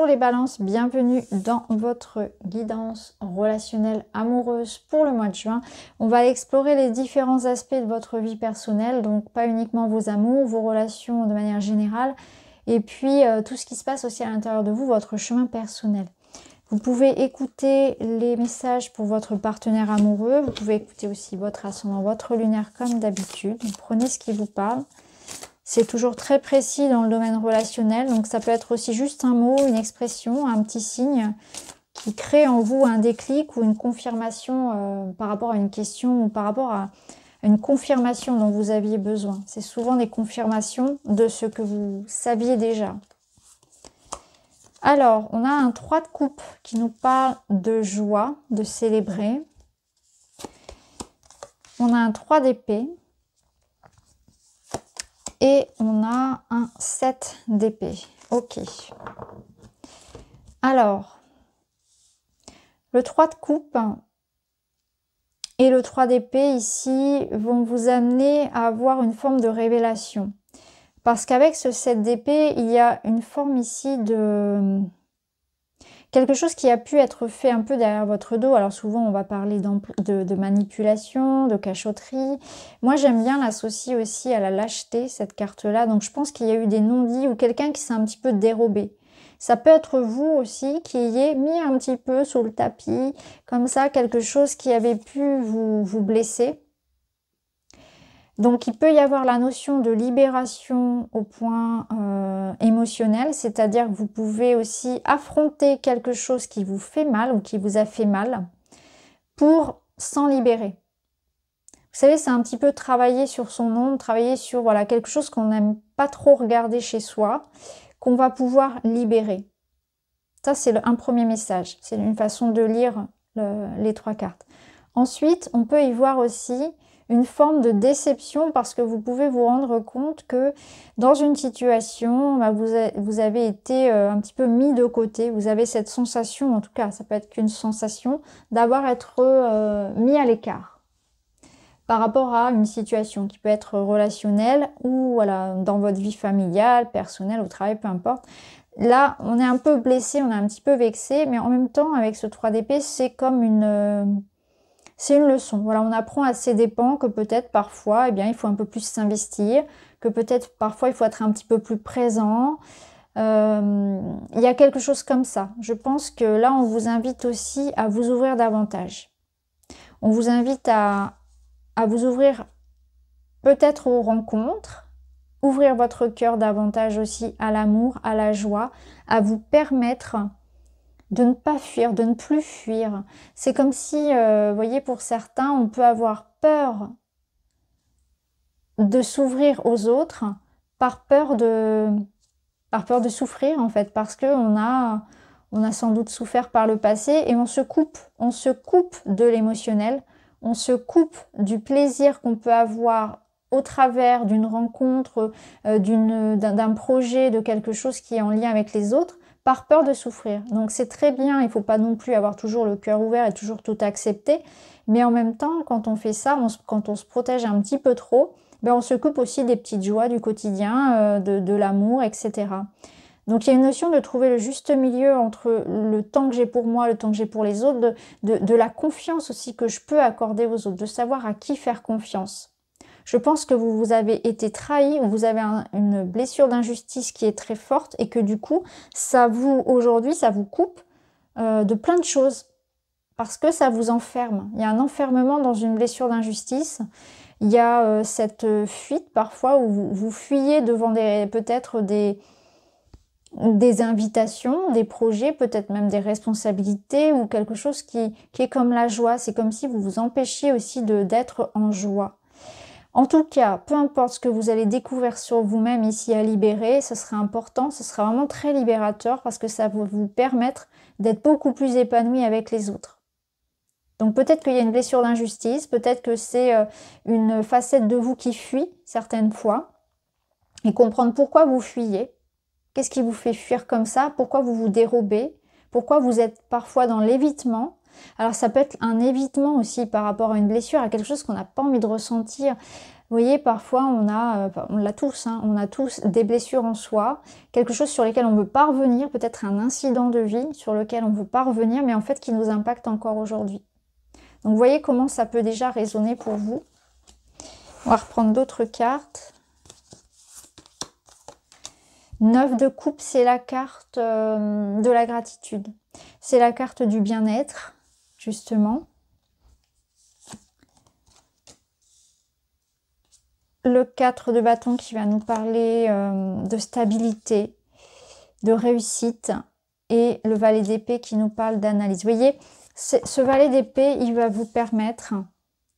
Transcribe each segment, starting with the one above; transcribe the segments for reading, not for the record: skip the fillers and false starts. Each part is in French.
Bonjour les balances, bienvenue dans votre guidance relationnelle amoureuse pour le mois de juin. On va explorer les différents aspects de votre vie personnelle, donc pas uniquement vos amours, vos relations de manière générale, et puis tout ce qui se passe aussi à l'intérieur de vous, votre chemin personnel. Vous pouvez écouter les messages pour votre partenaire amoureux, vous pouvez écouter aussi votre ascendant, votre lunaire comme d'habitude. Prenez ce qui vous parle. C'est toujours très précis dans le domaine relationnel, donc ça peut être aussi juste un mot, une expression, un petit signe qui crée en vous un déclic ou une confirmation par rapport à une question ou par rapport à une confirmation dont vous aviez besoin. C'est souvent des confirmations de ce que vous saviez déjà. Alors, on a un 3 de coupe qui nous parle de joie, de célébrer. On a un 3 d'épée. Et on a un 7 d'épée. Ok. Alors, le 3 de coupe et le 3 d'épée ici vont vous amener à avoir une forme de révélation. Parce qu'avec ce 7 d'épée, il y a une forme ici de quelque chose qui a pu être fait un peu derrière votre dos. Alors souvent, on va parler de manipulation, de cachotterie. Moi, j'aime bien l'associer aussi à la lâcheté, cette carte-là. Donc, je pense qu'il y a eu des non-dits ou quelqu'un qui s'est un petit peu dérobé. Ça peut être vous aussi qui ayez mis un petit peu sous le tapis, comme ça, quelque chose qui avait pu vous blesser. Donc, il peut y avoir la notion de libération au point émotionnel, c'est-à-dire que vous pouvez aussi affronter quelque chose qui vous fait mal ou qui vous a fait mal pour s'en libérer. Vous savez, c'est un petit peu travailler sur son ombre, travailler sur voilà, quelque chose qu'on n'aime pas trop regarder chez soi, qu'on va pouvoir libérer. Ça, c'est un premier message. C'est une façon de lire les 3 cartes. Ensuite, on peut y voir aussi une forme de déception parce que vous pouvez vous rendre compte que dans une situation, vous avez été un petit peu mis de côté. Vous avez cette sensation, en tout cas, ça peut être qu'une sensation, d'avoir été mis à l'écart par rapport à une situation qui peut être relationnelle ou voilà, dans votre vie familiale, personnelle, au travail, peu importe. Là, on est un peu blessé, on est un petit peu vexé, mais en même temps, avec ce 3 d'épée, c'est comme c'est une leçon. Voilà, on apprend à ses dépens que peut-être parfois, eh bien, il faut un peu plus s'investir, que peut-être parfois il faut être un petit peu plus présent. Il y a quelque chose comme ça. Je pense que là, on vous invite aussi à vous ouvrir davantage. On vous invite à vous ouvrir peut-être aux rencontres, ouvrir votre cœur davantage aussi à l'amour, à la joie, à vous permettre de ne pas fuir, de ne plus fuir. C'est comme si, vous voyez, pour certains, on peut avoir peur de s'ouvrir aux autres par peur de souffrir, en fait, parce qu'on a sans doute souffert par le passé et on se coupe de l'émotionnel, on se coupe du plaisir qu'on peut avoir au travers d'une rencontre, d'un projet, de quelque chose qui est en lien avec les autres, par peur de souffrir. Donc c'est très bien, il ne faut pas non plus avoir toujours le cœur ouvert et toujours tout accepter, mais en même temps, quand on fait ça, quand on se protège un petit peu trop, ben on se coupe aussi des petites joies du quotidien, de l'amour, etc. Donc il y a une notion de trouver le juste milieu entre le temps que j'ai pour moi, le temps que j'ai pour les autres, de la confiance aussi que je peux accorder aux autres, de savoir à qui faire confiance. Je pense que vous avez été trahi ou vous avez une blessure d'injustice qui est très forte et que du coup, aujourd'hui, ça vous coupe de plein de choses parce que ça vous enferme. Il y a un enfermement dans une blessure d'injustice. Il y a cette fuite parfois où vous fuyez devant peut-être des invitations, des projets, peut-être même des responsabilités ou quelque chose qui est comme la joie. C'est comme si vous vous empêchiez aussi d'être en joie. En tout cas, peu importe ce que vous allez découvrir sur vous-même ici à libérer, ce sera important, ce sera vraiment très libérateur parce que ça va vous permettre d'être beaucoup plus épanoui avec les autres. Donc peut-être qu'il y a une blessure d'injustice, peut-être que c'est une facette de vous qui fuit certaines fois et comprendre pourquoi vous fuyez, qu'est-ce qui vous fait fuir comme ça, pourquoi vous vous dérobez, pourquoi vous êtes parfois dans l'évitement. Alors ça peut être un évitement aussi par rapport à une blessure, à quelque chose qu'on n'a pas envie de ressentir. Vous voyez, parfois on l'a tous, hein, on a tous des blessures en soi, quelque chose sur lesquelles on ne veut pas revenir, peut-être un incident de vie sur lequel on ne veut pas revenir, mais en fait qui nous impacte encore aujourd'hui. Donc vous voyez comment ça peut déjà résonner pour vous. On va reprendre d'autres cartes. 9 de coupe, c'est la carte de la gratitude. C'est la carte du bien-être, justement. Le 4 de bâton qui va nous parler de stabilité, de réussite. Et le valet d'épée qui nous parle d'analyse. Vous voyez, ce valet d'épée, il va vous permettre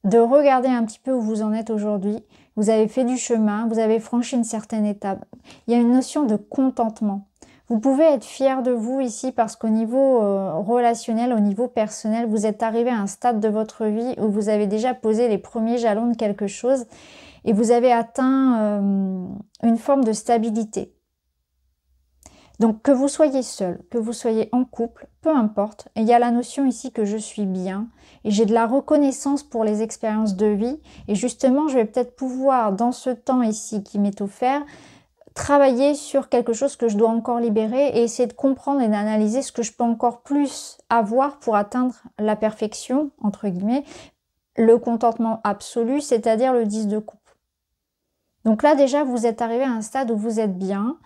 de regarder un petit peu où vous en êtes aujourd'hui. Vous avez fait du chemin, vous avez franchi une certaine étape. Il y a une notion de contentement. Vous pouvez être fier de vous ici parce qu'au niveau relationnel, au niveau personnel, vous êtes arrivé à un stade de votre vie où vous avez déjà posé les premiers jalons de quelque chose et vous avez atteint une forme de stabilité. Donc que vous soyez seul, que vous soyez en couple, peu importe, il y a la notion ici que je suis bien et j'ai de la reconnaissance pour les expériences de vie et justement je vais peut-être pouvoir dans ce temps ici qui m'est offert travailler sur quelque chose que je dois encore libérer et essayer de comprendre et d'analyser ce que je peux encore plus avoir pour atteindre la perfection, entre guillemets, le contentement absolu, c'est-à-dire le 10 de coupe. Donc là déjà vous êtes arrivé à un stade où vous êtes bien,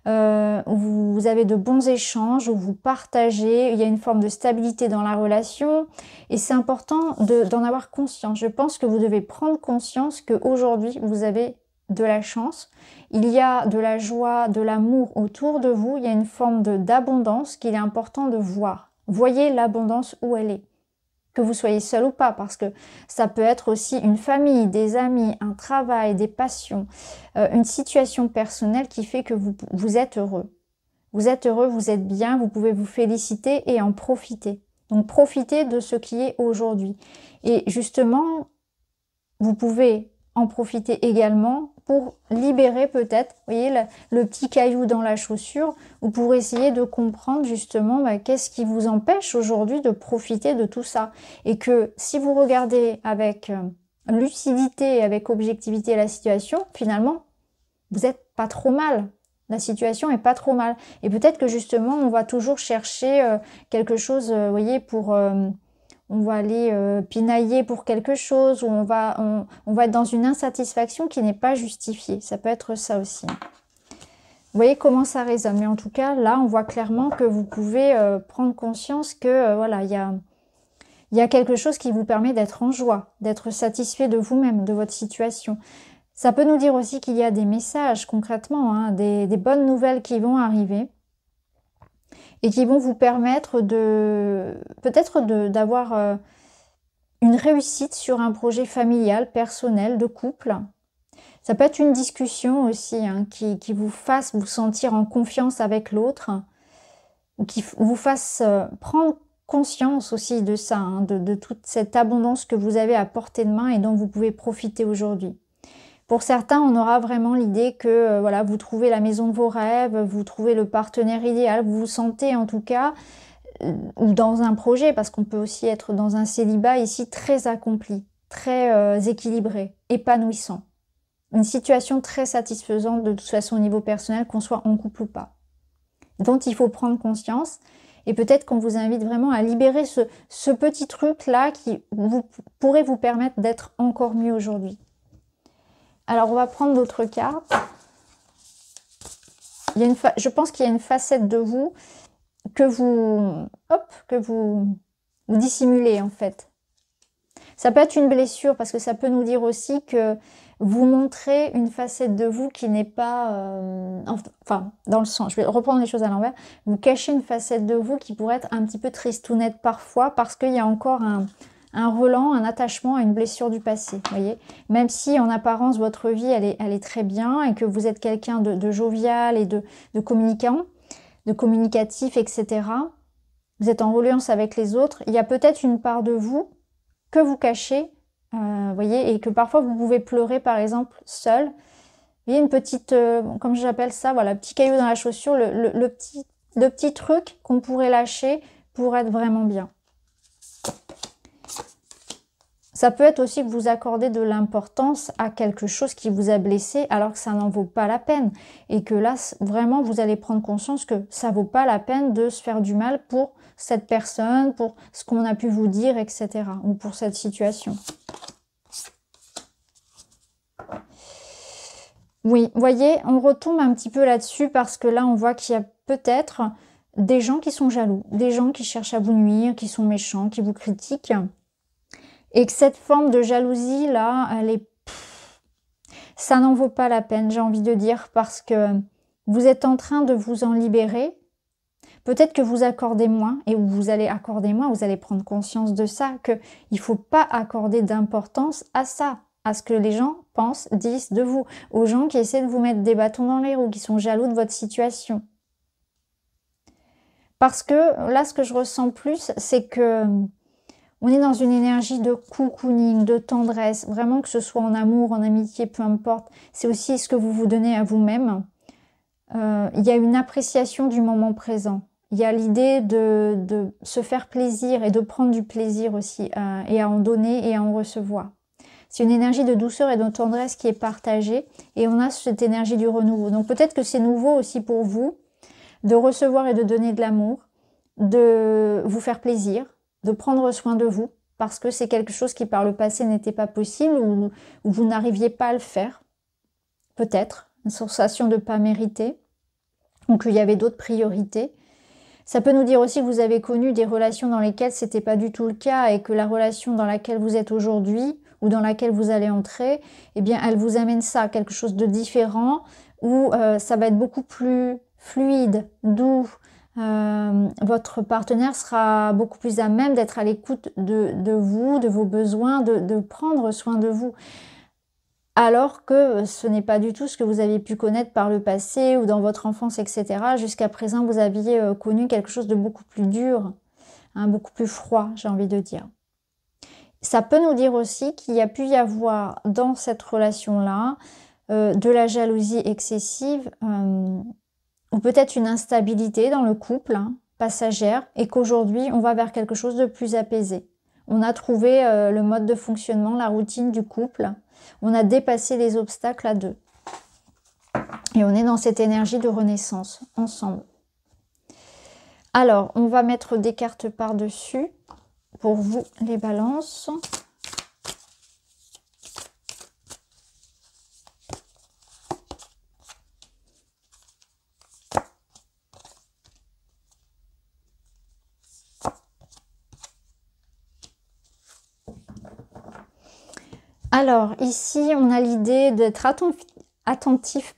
où vous avez de bons échanges, où vous partagez, il y a une forme de stabilité dans la relation et c'est important d'en avoir conscience. Je pense que vous devez prendre conscience qu'aujourd'hui vous avez de la chance, il y a de la joie, de l'amour autour de vous, il y a une forme d'abondance qu'il est important de voir. Voyez l'abondance où elle est. Que vous soyez seul ou pas, parce que ça peut être aussi une famille, des amis, un travail, des passions, une situation personnelle qui fait que vous êtes heureux. Vous êtes heureux, vous êtes bien, vous pouvez vous féliciter et en profiter. Donc profitez de ce qui est aujourd'hui. Et justement, vous pouvez en profiter également pour libérer peut-être, vous voyez, le petit caillou dans la chaussure, ou pour essayer de comprendre justement qu'est-ce qui vous empêche aujourd'hui de profiter de tout ça. Et que si vous regardez avec lucidité et avec objectivité la situation, finalement, vous n'êtes pas trop mal. La situation est pas trop mal. Et peut-être que justement, on va toujours chercher quelque chose, vous voyez, pour... on va aller pinailler pour quelque chose ou on va être dans une insatisfaction qui n'est pas justifiée. Ça peut être ça aussi. Vous voyez comment ça résonne. Mais en tout cas, là, on voit clairement que vous pouvez prendre conscience que voilà, il y a quelque chose qui vous permet d'être en joie, d'être satisfait de vous-même, de votre situation. Ça peut nous dire aussi qu'il y a des messages concrètement, hein, des bonnes nouvelles qui vont arriver. Et qui vont vous permettre peut-être d'avoir une réussite sur un projet familial, personnel, de couple. Ça peut être une discussion aussi hein, qui vous fasse vous sentir en confiance avec l'autre, ou qui vous fasse prendre conscience aussi de ça, hein, de toute cette abondance que vous avez à portée de main et dont vous pouvez profiter aujourd'hui. Pour certains, on aura vraiment l'idée que voilà, vous trouvez la maison de vos rêves, vous trouvez le partenaire idéal, vous vous sentez en tout cas, ou dans un projet, parce qu'on peut aussi être dans un célibat ici très accompli, très équilibré, épanouissant. Une situation très satisfaisante de toute façon au niveau personnel, qu'on soit en couple ou pas. Dont il faut prendre conscience et peut-être qu'on vous invite vraiment à libérer ce petit truc-là qui pourrait vous permettre d'être encore mieux aujourd'hui. Alors, on va prendre d'autres cartes. Je pense qu'il y a une facette de vous que vous dissimulez en fait. Ça peut être une blessure parce que ça peut nous dire aussi que vous montrez une facette de vous qui n'est pas... enfin, dans le sens, je vais reprendre les choses à l'envers. Vous cachez une facette de vous qui pourrait être un petit peu tristounette parfois parce qu'il y a encore un relent, un attachement à une blessure du passé, vous voyez. Même si en apparence votre vie elle est très bien et que vous êtes quelqu'un de jovial et de communicant, de communicatif, etc. Vous êtes en reliance avec les autres. Il y a peut-être une part de vous que vous cachez, vous voyez, et que parfois vous pouvez pleurer par exemple seul. Vous voyez une petite, comme j'appelle ça, voilà, petit caillou dans la chaussure, le petit truc qu'on pourrait lâcher pour être vraiment bien. Ça peut être aussi que vous accordez de l'importance à quelque chose qui vous a blessé alors que ça n'en vaut pas la peine. Et que là, vraiment, vous allez prendre conscience que ça vaut pas la peine de se faire du mal pour cette personne, pour ce qu'on a pu vous dire, etc. Ou pour cette situation. Oui, vous voyez, on retombe un petit peu là-dessus parce que là, on voit qu'il y a peut-être des gens qui sont jaloux, des gens qui cherchent à vous nuire, qui sont méchants, qui vous critiquent. Et que cette forme de jalousie, là, elle est... ça n'en vaut pas la peine, j'ai envie de dire, parce que vous êtes en train de vous en libérer. Peut-être que vous accordez moins, et vous allez accorder moins, vous allez prendre conscience de ça, qu'il ne faut pas accorder d'importance à ça, à ce que les gens pensent, disent de vous, aux gens qui essaient de vous mettre des bâtons dans les roues, qui sont jaloux de votre situation. Parce que là, ce que je ressens plus, c'est que on est dans une énergie de cocooning, de tendresse, vraiment que ce soit en amour, en amitié, peu importe. C'est aussi ce que vous vous donnez à vous-même. Il y a une appréciation du moment présent. Il y a l'idée de se faire plaisir et de prendre du plaisir aussi, et à en donner et à en recevoir. C'est une énergie de douceur et de tendresse qui est partagée, et on a cette énergie du renouveau. Donc peut-être que c'est nouveau aussi pour vous, de recevoir et de donner de l'amour, de vous faire plaisir, de prendre soin de vous, parce que c'est quelque chose qui par le passé n'était pas possible, ou vous n'arriviez pas à le faire, peut-être, une sensation de ne pas mériter, ou qu'il y avait d'autres priorités. Ça peut nous dire aussi que vous avez connu des relations dans lesquelles ce n'était pas du tout le cas, et que la relation dans laquelle vous êtes aujourd'hui, ou dans laquelle vous allez entrer, eh bien, elle vous amène ça, quelque chose de différent, où ça va être beaucoup plus fluide, doux. Votre partenaire sera beaucoup plus à même d'être à l'écoute de vous, de vos besoins, de prendre soin de vous. Alors que ce n'est pas du tout ce que vous avez pu connaître par le passé ou dans votre enfance, etc. Jusqu'à présent, vous aviez connu quelque chose de beaucoup plus dur, hein, beaucoup plus froid, j'ai envie de dire. Ça peut nous dire aussi qu'il y a pu y avoir dans cette relation-là de la jalousie excessive, ou peut-être une instabilité dans le couple, hein, passagère, et qu'aujourd'hui, on va vers quelque chose de plus apaisé. On a trouvé le mode de fonctionnement, la routine du couple. On a dépassé les obstacles à deux. Et on est dans cette énergie de renaissance, ensemble. Alors, on va mettre des cartes par-dessus pour vous, les balances. Alors, ici, on a l'idée d'être attentif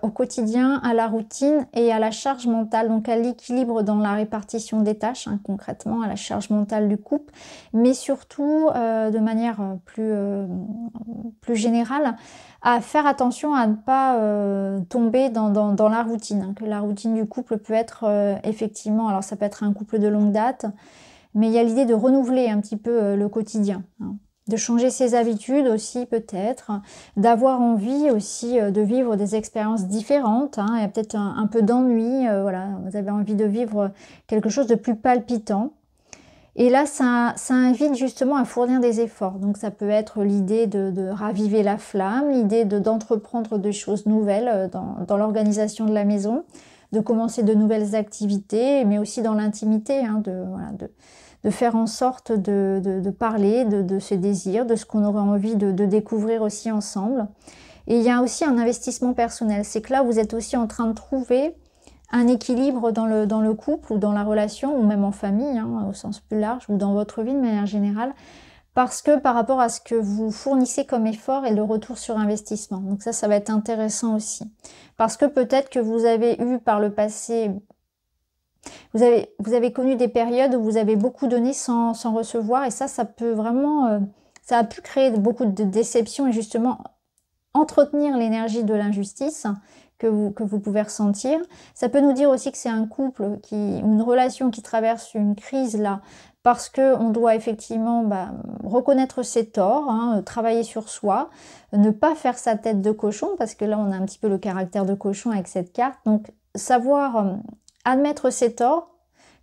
au quotidien, à la routine et à la charge mentale, donc à l'équilibre dans la répartition des tâches, hein, concrètement à la charge mentale du couple, mais surtout de manière plus générale, à faire attention à ne pas tomber dans la routine, hein, que la routine du couple peut être effectivement, alors ça peut être un couple de longue date, mais il y a l'idée de renouveler un petit peu le quotidien, hein. De changer ses habitudes aussi peut-être, d'avoir envie aussi de vivre des expériences différentes, hein. Il y a peut-être un peu d'ennui, voilà, vous avez envie de vivre quelque chose de plus palpitant. Et là, ça invite justement à fournir des efforts. Donc ça peut être l'idée de raviver la flamme, l'idée d'entreprendre des choses nouvelles dans l'organisation de la maison, de commencer de nouvelles activités, mais aussi dans l'intimité, hein, de faire en sorte de parler de ce désir, de ce qu'on aurait envie de découvrir aussi ensemble. Et il y a aussi un investissement personnel. C'est que là, vous êtes aussi en train de trouver un équilibre dans le couple ou dans la relation, ou même en famille, hein, au sens plus large, ou dans votre vie de manière générale, parce que par rapport à ce que vous fournissez comme effort et le retour sur investissement. Donc ça va être intéressant aussi. Parce que peut-être que vous avez eu par le passé... Vous avez connu des périodes où vous avez beaucoup donné sans recevoir, et ça peut vraiment... ça a pu créer beaucoup de déceptions et justement entretenir l'énergie de l'injustice que vous pouvez ressentir. Ça peut nous dire aussi que c'est un couple, une relation qui traverse une crise là, parce qu'on doit effectivement reconnaître ses torts, hein, travailler sur soi, ne pas faire sa tête de cochon, parce que là on a un petit peu le caractère de cochon avec cette carte, donc savoir... admettre ses torts,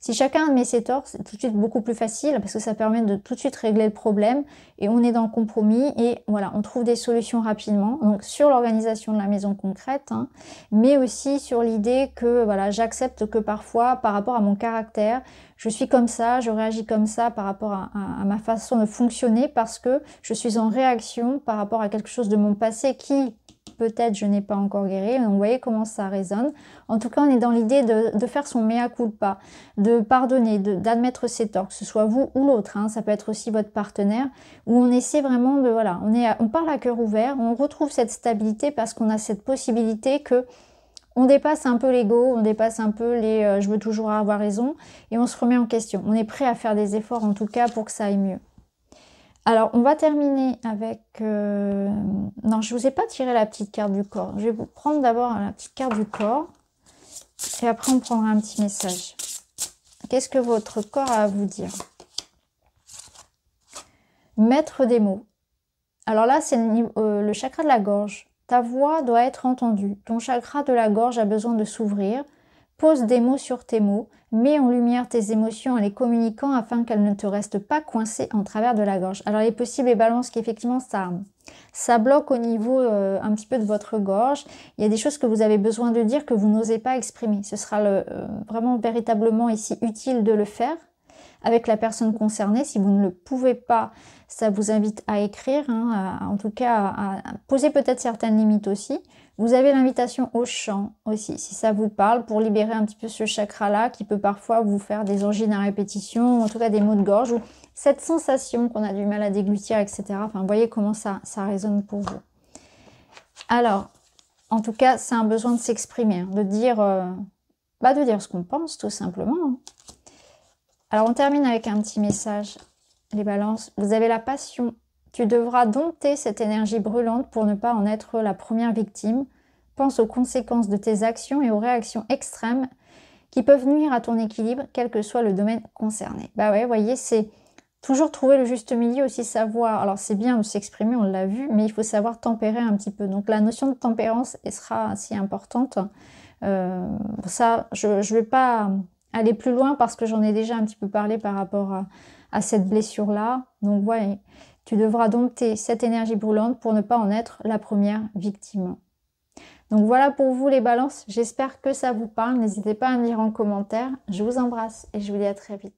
Si chacun admet ses torts, c'est tout de suite beaucoup plus facile parce que ça permet de tout de suite régler le problème et on est dans le compromis et voilà, on trouve des solutions rapidement. Donc sur l'organisation de la maison concrète, hein, mais aussi sur l'idée que voilà, j'accepte que parfois, par rapport à mon caractère, je suis comme ça, je réagis comme ça par rapport à ma façon de fonctionner parce que je suis en réaction par rapport à quelque chose de mon passé qui peut-être je n'ai pas encore guéri. Donc vous voyez comment ça résonne. En tout cas, on est dans l'idée de faire son mea culpa, de pardonner, d'admettre ses torts, que ce soit vous ou l'autre, hein, ça peut être aussi votre partenaire, où on essaie vraiment de, voilà, on parle à cœur ouvert, on retrouve cette stabilité parce qu'on a cette possibilité que on dépasse un peu l'ego, on dépasse un peu les je veux toujours avoir raison, et on se remet en question. On est prêt à faire des efforts en tout cas pour que ça aille mieux. Alors, on va terminer avec... Non, je ne vous ai pas tiré la petite carte du corps. Je vais vous prendre d'abord la petite carte du corps. Et après, on prendra un petit message. Qu'est-ce que votre corps a à vous dire? Maître des mots. Alors là, c'est le chakra de la gorge. Ta voix doit être entendue. Ton chakra de la gorge a besoin de s'ouvrir. Pose des mots sur tes mots. Mets en lumière tes émotions en les communiquant afin qu'elles ne te restent pas coincées en travers de la gorge. Alors, il est possible, les balances, qu'effectivement, ça bloque au niveau un petit peu de votre gorge. Il y a des choses que vous avez besoin de dire que vous n'osez pas exprimer. Ce sera vraiment véritablement ici utile de le faire avec la personne concernée. Si vous ne le pouvez pas, ça vous invite à écrire, hein, en tout cas à poser peut-être certaines limites aussi. Vous avez l'invitation au chant aussi, si ça vous parle, pour libérer un petit peu ce chakra-là qui peut parfois vous faire des angines à répétition, ou en tout cas des maux de gorge, ou cette sensation qu'on a du mal à déglutir, etc. Enfin, vous voyez comment ça résonne pour vous. Alors, en tout cas, c'est un besoin de s'exprimer, hein, de dire ce qu'on pense, tout simplement. Hein. Alors, on termine avec un petit message. Les balances, vous avez la passion. Tu devras dompter cette énergie brûlante pour ne pas en être la première victime. Pense aux conséquences de tes actions et aux réactions extrêmes qui peuvent nuire à ton équilibre, quel que soit le domaine concerné. Bah ouais, vous voyez, c'est toujours trouver le juste milieu, aussi savoir... Alors, c'est bien de s'exprimer, on l'a vu, mais il faut savoir tempérer un petit peu. Donc, la notion de tempérance sera assez importante. Ça, je ne vais pas aller plus loin parce que j'en ai déjà un petit peu parlé par rapport à cette blessure-là. Donc, ouais, tu devras dompter cette énergie brûlante pour ne pas en être la première victime. Donc, voilà pour vous les balances. J'espère que ça vous parle. N'hésitez pas à me dire en commentaire. Je vous embrasse et je vous dis à très vite.